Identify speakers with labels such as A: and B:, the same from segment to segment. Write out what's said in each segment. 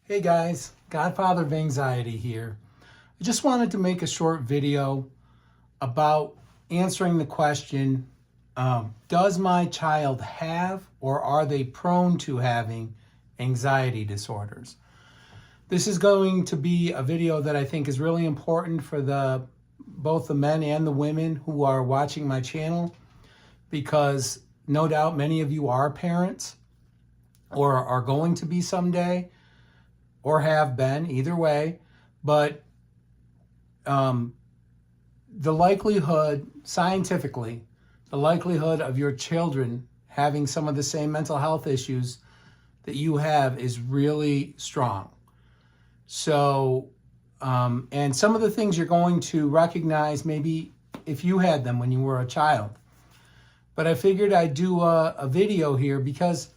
A: Hey guys, Godfather of Anxiety here. I just wanted to make a short video about answering the question, does my child have or are they prone to having anxiety disorders? This is going to be a video that I think is really important for both the men and the women who are watching my channel, because no doubt many of you are parents or are going to be someday, or have been, either way. But the likelihood, scientifically, the likelihood of your children having some of the same mental health issues that you have is really strong. So, and some of the things you're going to recognize maybe if you had them when you were a child. But I figured I'd do a video here because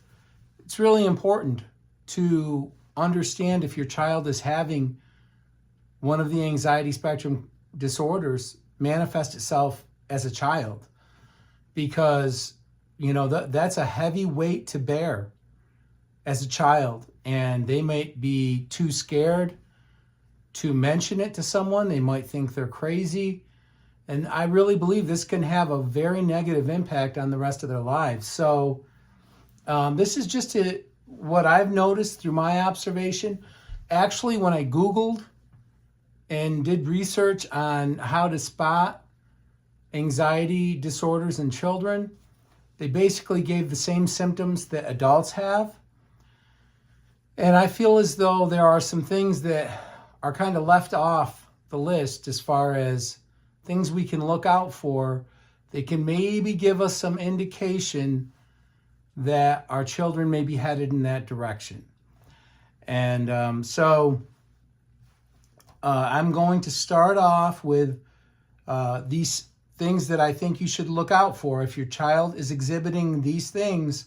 A: it's really important to understand if your child is having one of the anxiety spectrum disorders manifest itself as a child, because that's a heavy weight to bear as a child, and they might be too scared to mention it to someone. They might think they're crazy, and I really believe this can have a very negative impact on the rest of their lives. So this is just what I've noticed through my observation. Actually, when I Googled and did research on how to spot anxiety disorders in children, they basically gave the same symptoms that adults have. And I feel as though there are some things that are kind of left off the list as far as things we can look out for. They can maybe give us some indication that our children may be headed in that direction. And so I'm going to start off with these things that I think you should look out for. If your child is exhibiting these things,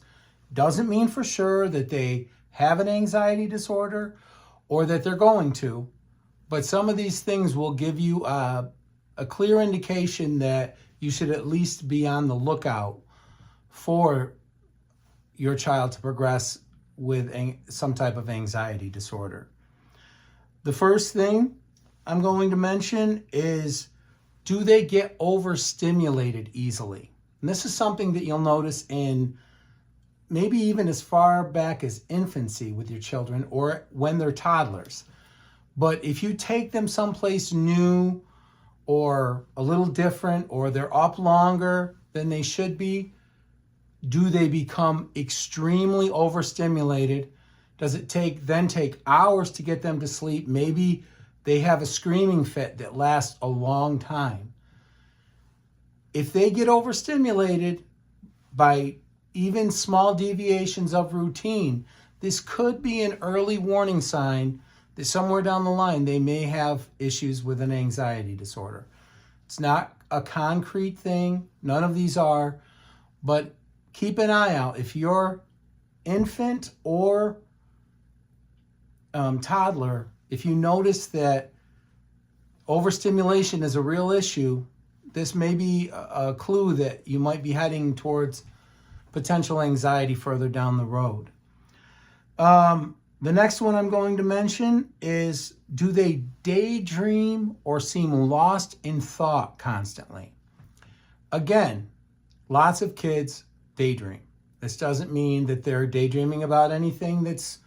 A: doesn't mean for sure that they have an anxiety disorder or that they're going to, but some of these things will give you a clear indication that you should at least be on the lookout for your child to progress with some type of anxiety disorder. The first thing I'm going to mention is, do they get overstimulated easily? And this is something that you'll notice in maybe even as far back as infancy with your children or when they're toddlers. But if you take them someplace new or a little different, or they're up longer than they should be, do they become extremely overstimulated? Does it then take hours to get them to sleep? Maybe they have a screaming fit that lasts a long time. If they get overstimulated by even small deviations of routine, this could be an early warning sign that somewhere down the line they may have issues with an anxiety disorder. It's not a concrete thing. None of these are, but keep an eye out. If your infant or toddler, if you notice that overstimulation is a real issue, this may be a clue that you might be heading towards potential anxiety further down the road. The next one I'm going to mention is, do they daydream or seem lost in thought constantly? Again, lots of kids daydream. This doesn't mean that they're daydreaming about anything that's,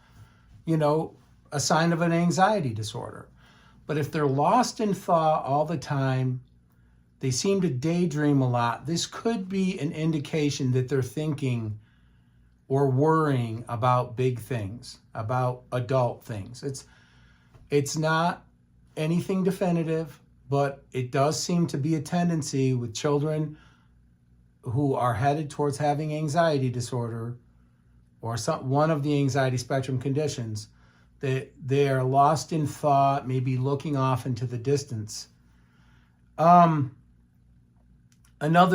A: a sign of an anxiety disorder. But if they're lost in thought all the time, they seem to daydream a lot, this could be an indication that they're thinking or worrying about big things, about adult things. It's not anything definitive, but it does seem to be a tendency with children who are headed towards having anxiety disorder or one of the anxiety spectrum conditions, that they are lost in thought, maybe looking off into the distance. Another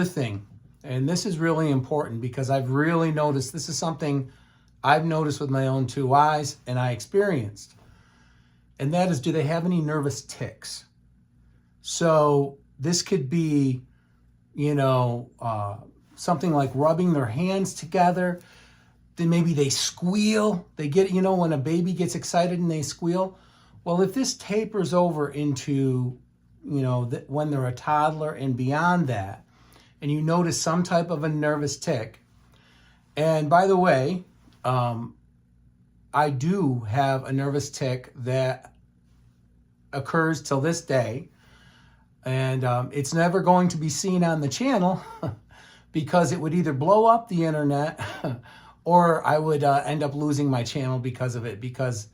A: thing, and this is really important because I've really noticed, this is something I've noticed with my own two eyes and I experienced, and that is, do they have any nervous tics? So this could be, something like rubbing their hands together. then maybe they squeal. They get, when a baby gets excited and they squeal. Well, if this tapers over into, when they're a toddler and beyond that, and you notice some type of a nervous tic, and by the way, I do have a nervous tic that occurs till this day, and it's never going to be seen on the channel because it would either blow up the internet or I would end up losing my channel because of it, because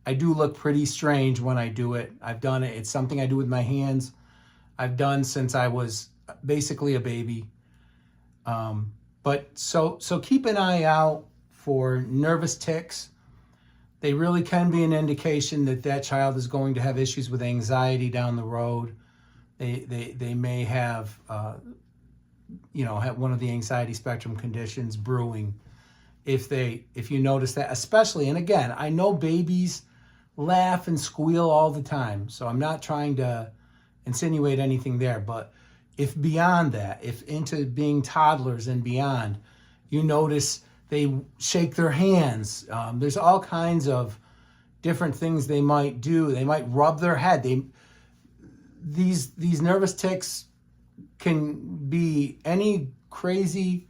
A: I do look pretty strange when I do it. I've done it. It's something I do with my hands. I've done since I was basically a baby. But so keep an eye out for nervous tics. They really can be an indication that that child is going to have issues with anxiety down the road. They may have, have one of the anxiety spectrum conditions brewing. If you notice that, especially, and again, I know babies laugh and squeal all the time, so I'm not trying to insinuate anything there, but if beyond that, if into being toddlers and beyond, you notice they shake their hands, there's all kinds of different things they might do. They might rub their head. These nervous tics can be any crazy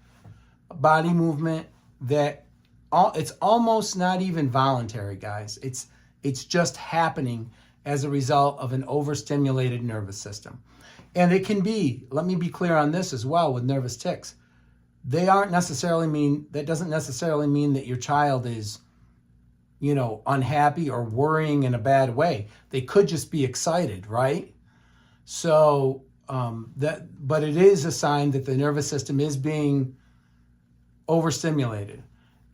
A: body movement that it's almost not even voluntary, guys. It's just happening as a result of an overstimulated nervous system. And it can be, let me be clear on this as well with nervous tics. That doesn't necessarily mean that your child is, unhappy or worrying in a bad way. They could just be excited, right? So, but it is a sign that the nervous system is being overstimulated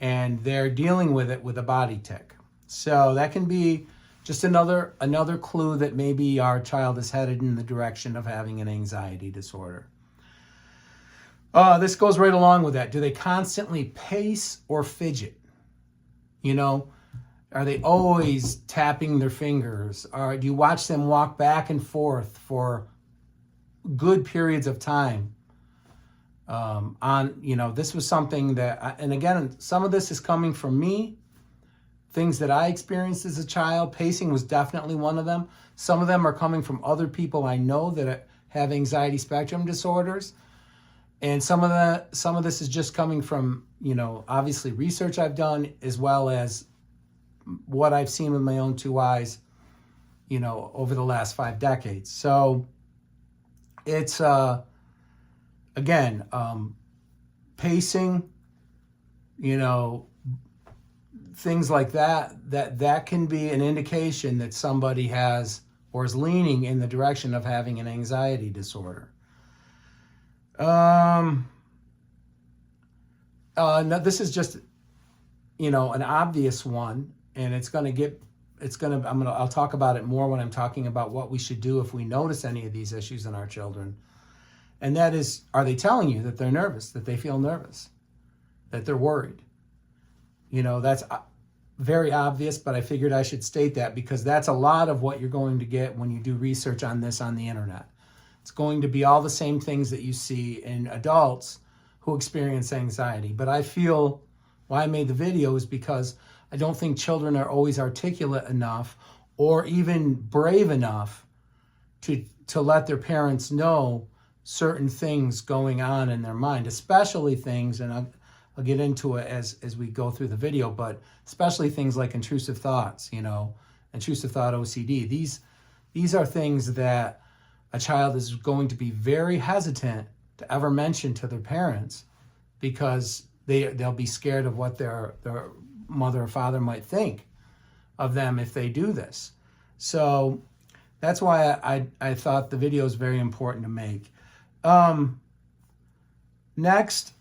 A: and they're dealing with it with a body tic. So that can be just another clue that maybe our child is headed in the direction of having an anxiety disorder. This goes right along with that. Do they constantly pace or fidget? Are they always tapping their fingers? Or do you watch them walk back and forth for good periods of time? This was something that, and again, some of this is coming from me, things that I experienced as a child. Pacing was definitely one of them. Some of them are coming from other people I know that have anxiety spectrum disorders. And some of this is just coming from, obviously research I've done, as well as what I've seen with my own two eyes, over the last 5 decades. So it's, again, pacing, things like that can be an indication that somebody has or is leaning in the direction of having an anxiety disorder. No, this is just, an obvious one, and I'll talk about it more when I'm talking about what we should do if we notice any of these issues in our children. And that is, are they telling you that they're nervous, that they feel nervous, that they're worried? That's very obvious, but I figured I should state that because that's a lot of what you're going to get when you do research on this on the internet. It's going to be all the same things that you see in adults who experience anxiety. But I feel why I made the video is because I don't think children are always articulate enough or even brave enough to let their parents know certain things going on in their mind, especially things, and I'll get into it as we go through the video, but especially things like intrusive thoughts, intrusive thought OCD. These are things that a child is going to be very hesitant to ever mention to their parents because they'll be scared of what their mother or father might think of them if they do this. So that's why I thought the video is very important to make. Next,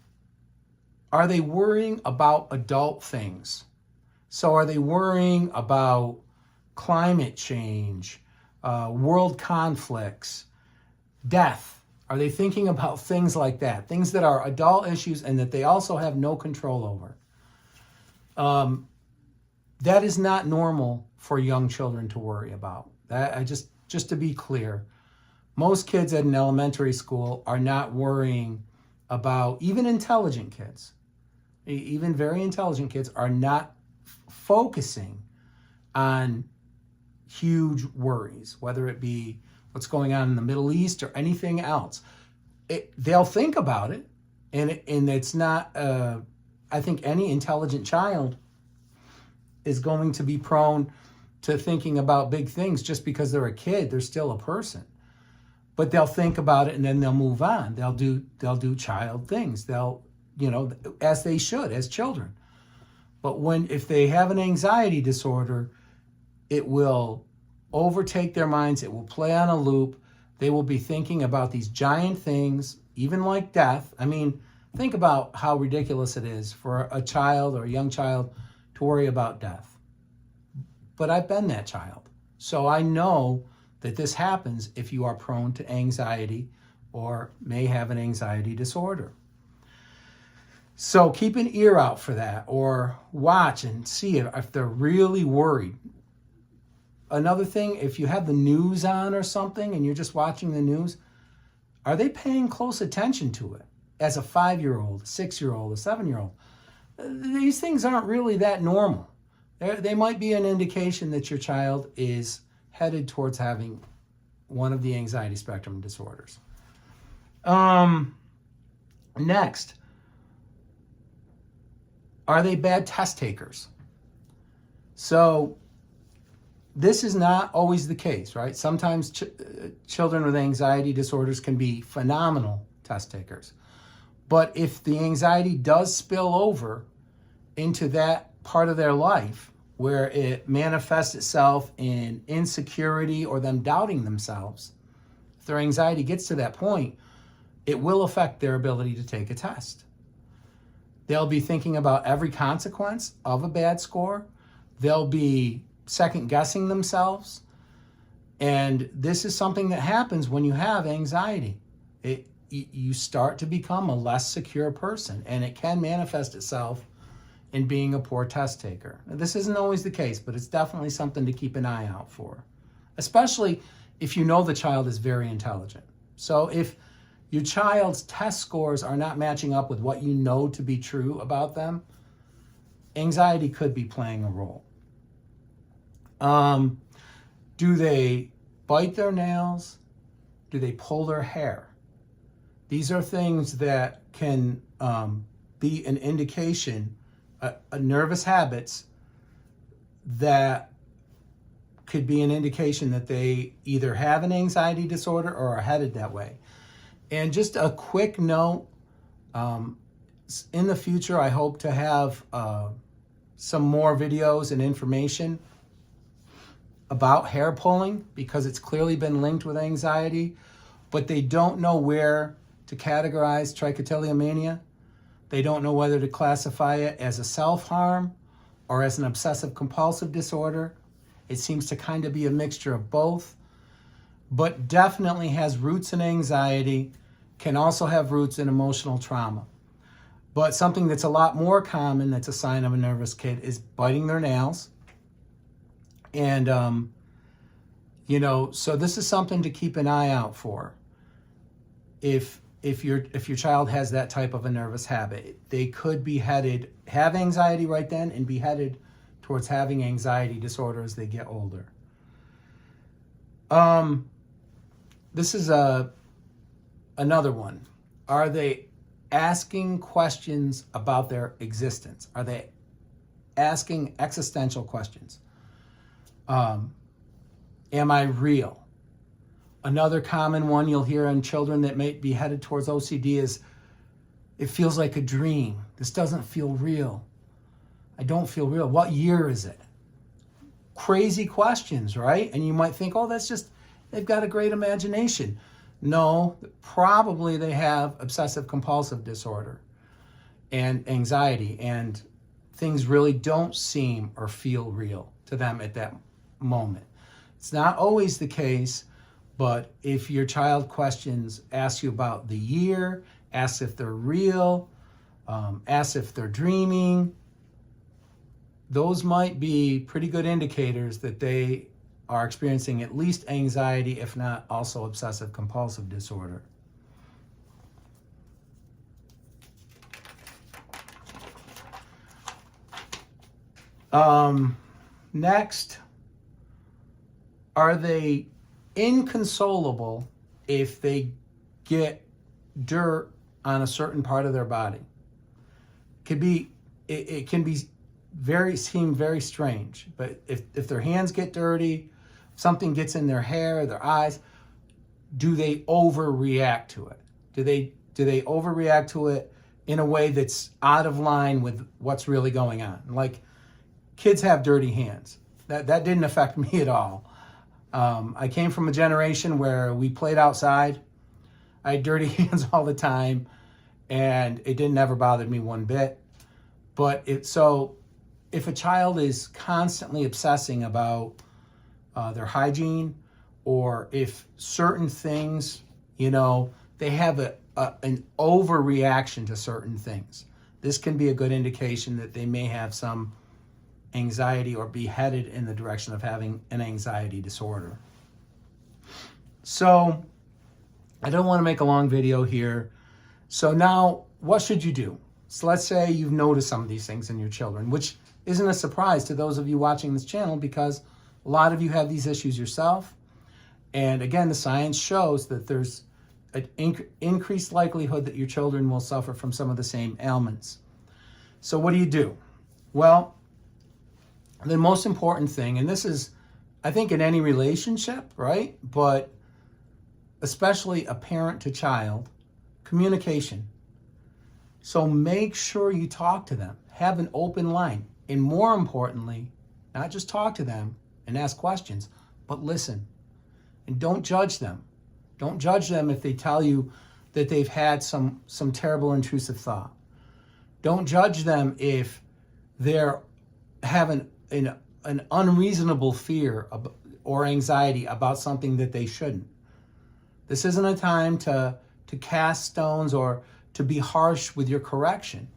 A: are they worrying about adult things? So are they worrying about climate change, world conflicts, death? Are they thinking about things like that? Things that are adult issues and that they also have no control over. That is not normal for young children to worry about. Just to be clear, most kids at an elementary school are not worrying about, even intelligent kids, even very intelligent kids, are not focusing on huge worries, whether it be what's going on in the Middle East or anything else. They'll think about it, and it's not, I think any intelligent child is going to be prone to thinking about big things. Just because they're a kid, they're still a person. But they'll think about it and then they'll move on. They'll do child things. They'll, as they should, as children. But if they have an anxiety disorder, it will overtake their minds. It will play on a loop. They will be thinking about these giant things, even like death. I mean, think about how ridiculous it is for a child or a young child to worry about death. But I've been that child. So I know that this happens if you are prone to anxiety or may have an anxiety disorder. So keep an ear out for that, or watch and see if they're really worried. Another thing, if you have the news on or something and you're just watching the news, are they paying close attention to it? As a 5-year-old, a 6-year-old, a 7-year-old, these things aren't really that normal. They might be an indication that your child is headed towards having one of the anxiety spectrum disorders. Next, are they bad test takers? So this is not always the case, right? Sometimes children with anxiety disorders can be phenomenal test takers. But if the anxiety does spill over into that part of their life where it manifests itself in insecurity or them doubting themselves, if their anxiety gets to that point, it will affect their ability to take a test. They'll be thinking about every consequence of a bad score. They'll be second guessing themselves. And this is something that happens when you have anxiety. You start to become a less secure person, and it can manifest itself in being a poor test taker. Now, this isn't always the case, but it's definitely something to keep an eye out for, especially if you know the child is very intelligent. So if your child's test scores are not matching up with what you know to be true about them, anxiety could be playing a role. Do they bite their nails? Do they pull their hair? These are things that can be an indication, nervous habits that could be an indication that they either have an anxiety disorder or are headed that way. And just a quick note, in the future, I hope to have some more videos and information about hair pulling, because it's clearly been linked with anxiety, but they don't know where to categorize trichotillomania. They don't know whether to classify it as a self-harm or as an obsessive-compulsive disorder. It seems to kind of be a mixture of both, but definitely has roots in anxiety, can also have roots in emotional trauma. But something that's a lot more common that's a sign of a nervous kid is biting their nails. And, so this is something to keep an eye out for. If your child has that type of a nervous habit, they could be have anxiety right then and be headed towards having anxiety disorder as they get older. This is another one. Are they asking questions about their existence? Are they asking existential questions? Am I real? Another common one you'll hear in children that may be headed towards OCD is, it feels like a dream. This doesn't feel real. I don't feel real. What year is it? Crazy questions, right? And you might think, oh, that's just, they've got a great imagination. No, probably they have obsessive compulsive disorder and anxiety, and things really don't seem or feel real to them at that moment. It's not always the case, but if your child asks you about the year, asks if they're real, asks if they're dreaming, those might be pretty good indicators that they are experiencing at least anxiety, if not also obsessive compulsive disorder. Next, are they inconsolable if they get dirt on a certain part of their body? It can be seem very strange, but if their hands get dirty, something gets in their hair, their eyes, do they overreact to it? Do they overreact to it in a way that's out of line with what's really going on? Like, kids have dirty hands. That didn't affect me at all. I came from a generation where we played outside. I had dirty hands all the time, and it didn't ever bother me one bit. But if a child is constantly obsessing about their hygiene, or if certain things, they have an overreaction to certain things, this can be a good indication that they may have some anxiety or be headed in the direction of having an anxiety disorder. So I don't want to make a long video here. So now, what should you do? So let's say you've noticed some of these things in your children, which isn't a surprise to those of you watching this channel, because a lot of you have these issues yourself. And again, the science shows that there's an increased likelihood that your children will suffer from some of the same ailments. So what do? Well, the most important thing, and this is, I think, in any relationship, right? But especially a parent to child, communication. So make sure you talk to them, have an open line. And more importantly, not just talk to them and ask questions, but listen. And don't judge them. Don't judge them if they tell you that they've had some terrible intrusive thought. Don't judge them if they're having an unreasonable fear or anxiety about something that they shouldn't. This isn't a time to cast stones or to be harsh with your correction.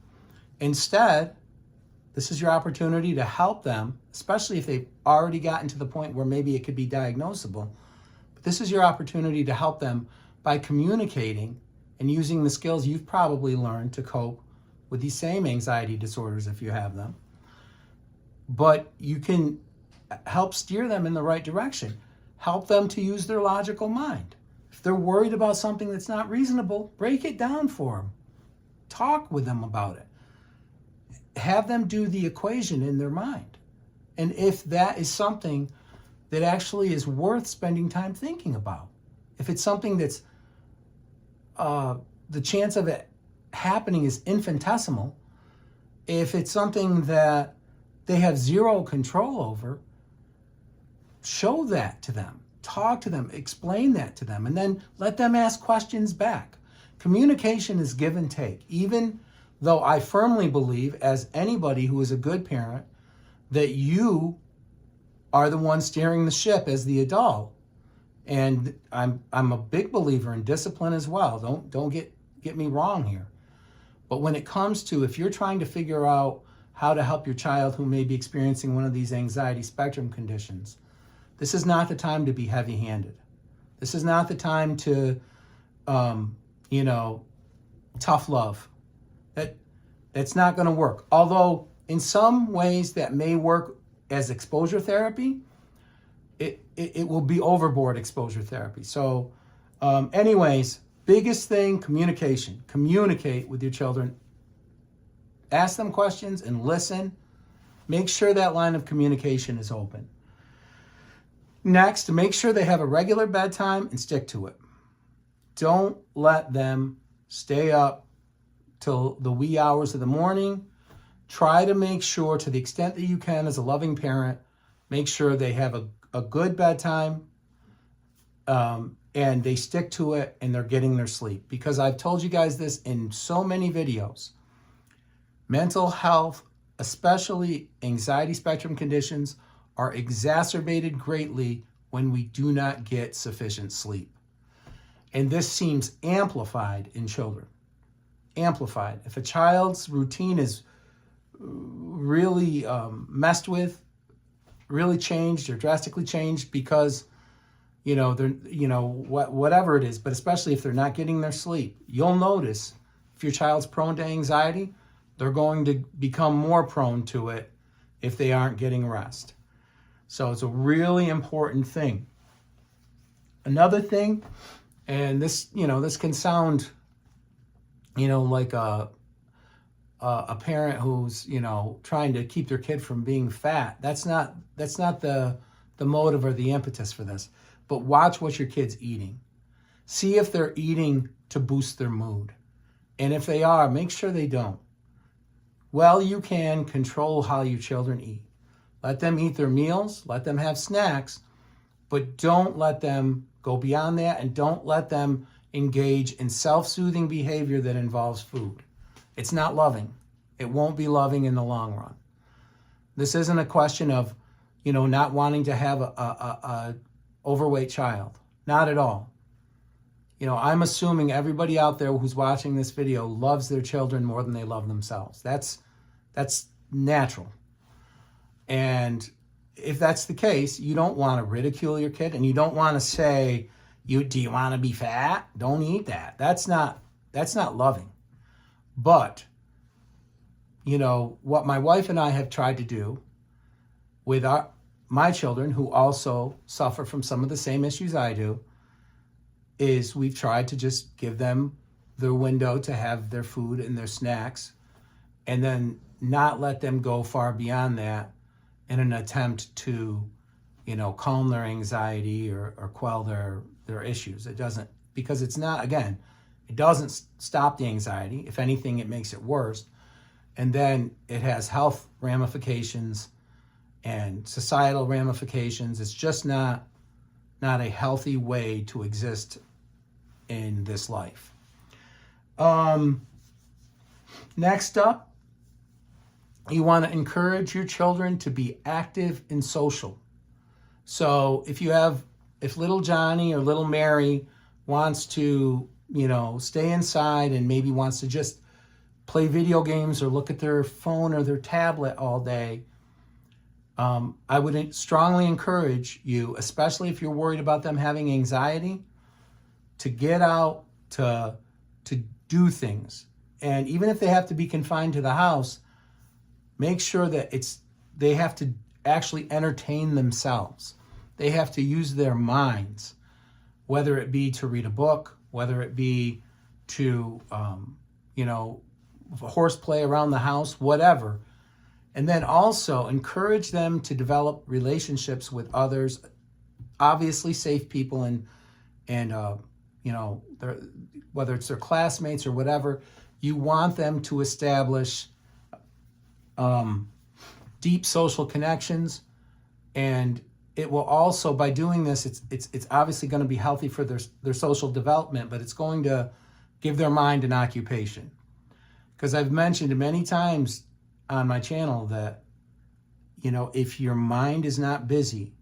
A: Instead, this is your opportunity to help them, especially if they've already gotten to the point where maybe it could be diagnosable. But this is your opportunity to help them by communicating and using the skills you've probably learned to cope with these same anxiety disorders if you have them. But you can help steer them in the right direction. Help them to use their logical mind. If they're worried about something that's not reasonable, break it down for them. Talk with them about it. Have them do the equation in their mind. And if that is something that actually is worth spending time thinking about, if it's something that's the chance of it happening is infinitesimal, if it's something that they have zero control over, show that to them, talk to them, explain that to them, and then let them ask questions back. Communication is give and take, even though I firmly believe, as anybody who is a good parent, that you are the one steering the ship as the adult. And I'm a big believer in discipline as well. Don't get me wrong here. But when it comes to, if you're trying to figure out how to help your child who may be experiencing one of these anxiety spectrum conditions, this is not the time to be heavy-handed. This is not the time to, tough love. That's not going to work. Although in some ways that may work as exposure therapy, it will be overboard exposure therapy. So anyways, biggest thing, communication. Communicate with your children. Ask them questions and listen. Make sure that line of communication is open. Next, make sure they have a regular bedtime and stick to it. Don't let them stay up till the wee hours of the morning. Try to make sure, to the extent that you can as a loving parent, make sure they have a good bedtime and they stick to it and they're getting their sleep. Because I've told you guys this in so many videos. Mental health, especially anxiety spectrum conditions, are exacerbated greatly when we do not get sufficient sleep. And this seems amplified in children. Amplified. If a child's routine is really messed with, really changed or drastically changed because, whatever it is, but especially if they're not getting their sleep, you'll notice if your child's prone to anxiety, they're going to become more prone to it if they aren't getting rest. So it's a really important thing. Another thing, and this, this can sound, like a parent who's, trying to keep their kid from being fat. That's not the motive or the impetus for this. But watch what your kid's eating. See if they're eating to boost their mood. And if they are, make sure they don't. Well, you can control how your children eat. Let them eat their meals, let them have snacks, but don't let them go beyond that, and don't let them engage in self-soothing behavior that involves food. It's not loving. It won't be loving in the long run. This isn't a question of, not wanting to have a overweight child. Not at all. I'm assuming everybody out there who's watching this video loves their children more than they love themselves. That's natural. And if that's the case, you don't want to ridicule your kid, and you don't want to say, do you want to be fat? Don't eat that. That's not loving. But, what my wife and I have tried to do with my children, who also suffer from some of the same issues I do, is we've tried to just give them their window to have their food and their snacks, and then not let them go far beyond that in an attempt to, calm their anxiety or quell their issues. It doesn't, because it's not, again, it doesn't stop the anxiety. If anything, it makes it worse. And then it has health ramifications and societal ramifications. It's just not a healthy way to exist in this life. Next up, you want to encourage your children to be active and social. So if little Johnny or little Mary wants to, stay inside and maybe wants to just play video games or look at their phone or their tablet all day, I would strongly encourage you, especially if you're worried about them having anxiety, to get out, to do things. And even if they have to be confined to the house, make sure that they have to actually entertain themselves. They have to use their minds, whether it be to read a book, whether it be to, horseplay around the house, whatever. And then also encourage them to develop relationships with others, obviously safe people, and whether it's their classmates or whatever. You want them to establish deep social connections, and it will also, by doing this, it's obviously going to be healthy for their social development, but it's going to give their mind an occupation. Because I've mentioned many times on my channel that, if your mind is not busy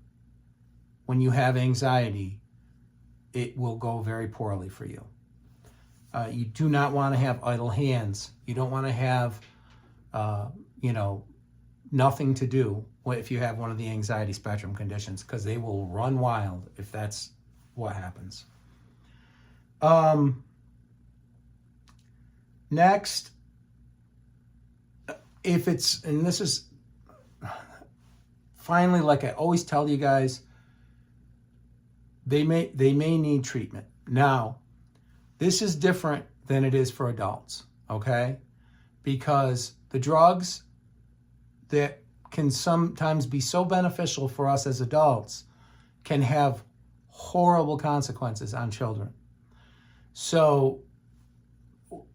A: when you have anxiety, it will go very poorly for you. You do not want to have idle hands. You don't want to have, nothing to do if you have one of the anxiety spectrum conditions, because they will run wild if that's what happens. Next, if it's, and this is finally, like I always tell you guys, they may need treatment. Now, this is different than it is for adults, okay? Because the drugs that can sometimes be so beneficial for us as adults can have horrible consequences on children. So,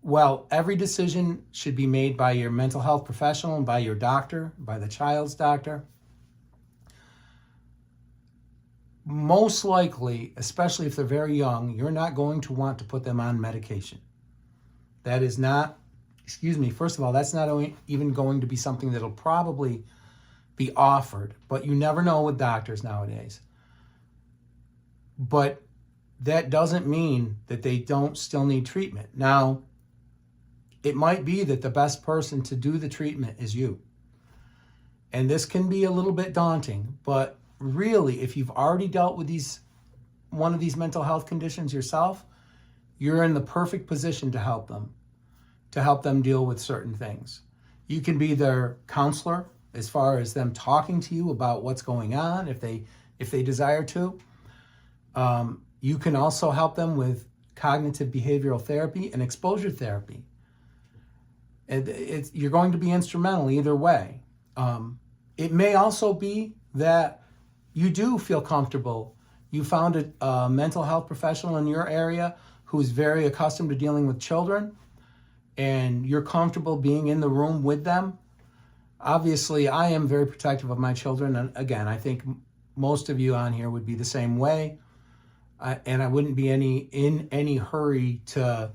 A: well, every decision should be made by your mental health professional and by your doctor, by the child's doctor. Most likely, especially if they're very young, you're not going to want to put them on medication. That is not, first of all, that's not even going to be something that'll probably be offered, but you never know with doctors nowadays. But that doesn't mean that they don't still need treatment. Now, it might be that the best person to do the treatment is you. And this can be a little bit daunting, but really, if you've already dealt with one of these mental health conditions yourself, you're in the perfect position to help them deal with certain things. You can be their counselor, as far as them talking to you about what's going on, if they desire to. You can also help them with cognitive behavioral therapy and exposure therapy. You're going to be instrumental either way. It may also be that you do feel comfortable. You found a mental health professional in your area who's very accustomed to dealing with children, and you're comfortable being in the room with them. Obviously, I am very protective of my children. And again, I think most of you on here would be the same way. And I wouldn't be in any hurry to,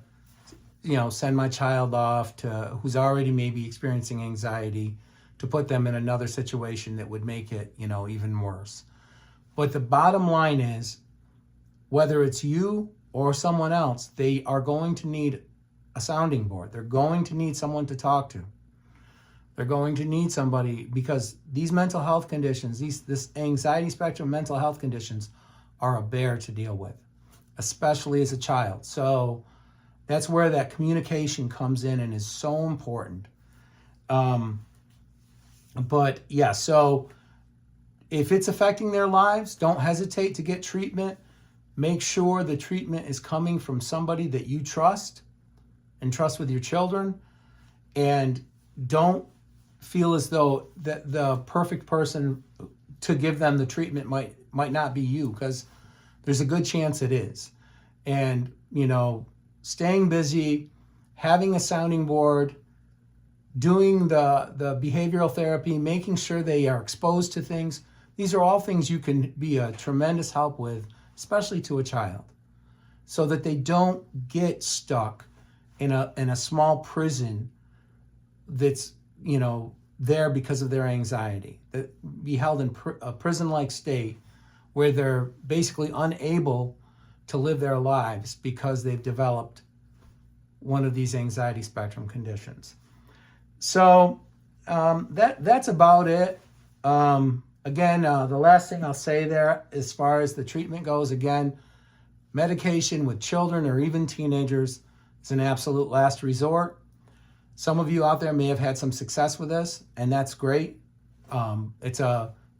A: send my child off to who's already maybe experiencing anxiety, to put them in another situation that would make it, even worse. But the bottom line is, whether it's you or someone else, they are going to need a sounding board. They're going to need someone to talk to. They're going to need somebody, because these mental health conditions, this anxiety spectrum mental health conditions are a bear to deal with, especially as a child. So that's where that communication comes in and is so important. But yeah, so if it's affecting their lives, don't hesitate to get treatment. Make sure the treatment is coming from somebody that you trust and trust with your children. And don't feel as though that the perfect person to give them the treatment might not be you, because there's a good chance it is. And, staying busy, having a sounding board, doing the behavioral therapy, making sure they are exposed to things. These are all things you can be a tremendous help with, especially to a child, so that they don't get stuck in a small prison that's, there because of their anxiety, that be held in a prison-like state where they're basically unable to live their lives because they've developed one of these anxiety spectrum conditions. So that's about it. Again, the last thing I'll say there, as far as the treatment goes, again, medication with children or even teenagers is an absolute last resort. Some of you out there may have had some success with this, and that's great. It's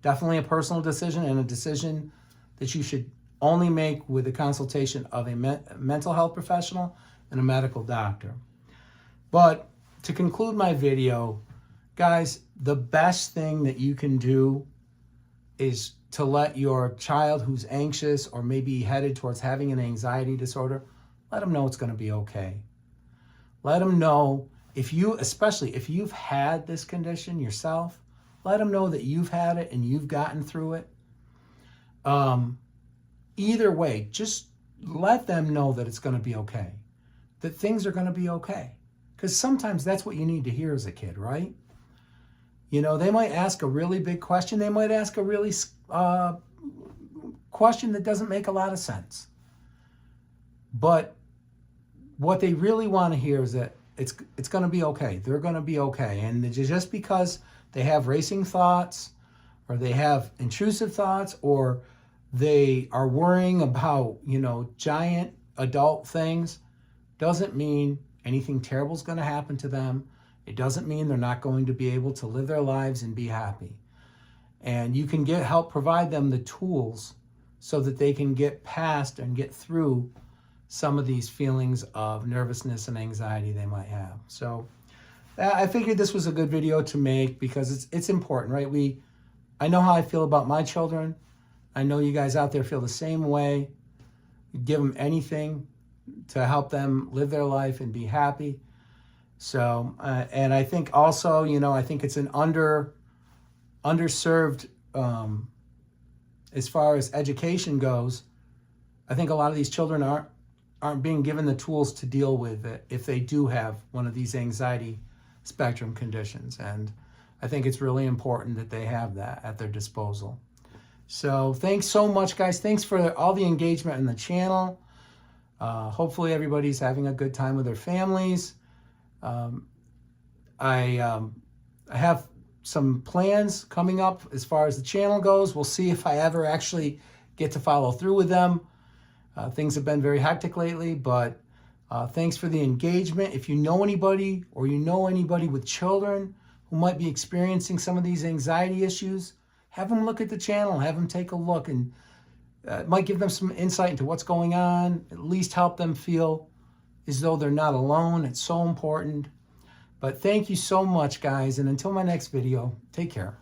A: definitely a personal decision, and a decision that you should only make with the consultation of a mental health professional and a medical doctor. But to conclude my video, guys, the best thing that you can do is to let your child who's anxious or maybe headed towards having an anxiety disorder, let them know it's going to be okay. Let them know, especially if you've had this condition yourself, let them know that you've had it and you've gotten through it. Either way, just let them know that it's going to be okay, that things are going to be okay. Because sometimes that's what you need to hear as a kid, right? They might ask a really big question. They might ask a really question that doesn't make a lot of sense. But what they really want to hear is that it's going to be okay. They're going to be okay. And just because they have racing thoughts, or they have intrusive thoughts, or they are worrying about, giant adult things, doesn't mean anything terrible is going to happen to them. It doesn't mean they're not going to be able to live their lives and be happy. And you can provide them the tools so that they can get past and get through some of these feelings of nervousness and anxiety they might have. So I figured this was a good video to make, because it's important, right? I know how I feel about my children. I know you guys out there feel the same way. Give them anything to help them live their life and be happy. So, and I think also, I think it's an underserved, as far as education goes. I think a lot of these children aren't being given the tools to deal with it if they do have one of these anxiety spectrum conditions. And I think it's really important that they have that at their disposal. So thanks so much, guys. Thanks for all the engagement in the channel. Hopefully everybody's having a good time with their families. I have some plans coming up as far as the channel goes. We'll see if I ever actually get to follow through with them. Things have been very hectic lately, but thanks for the engagement. If you know anybody, or you know anybody with children who might be experiencing some of these anxiety issues, have them look at the channel, have them take a look, and it might give them some insight into what's going on, at least help them feel as though they're not alone. It's so important. But thank you so much, guys, and until my next video, take care.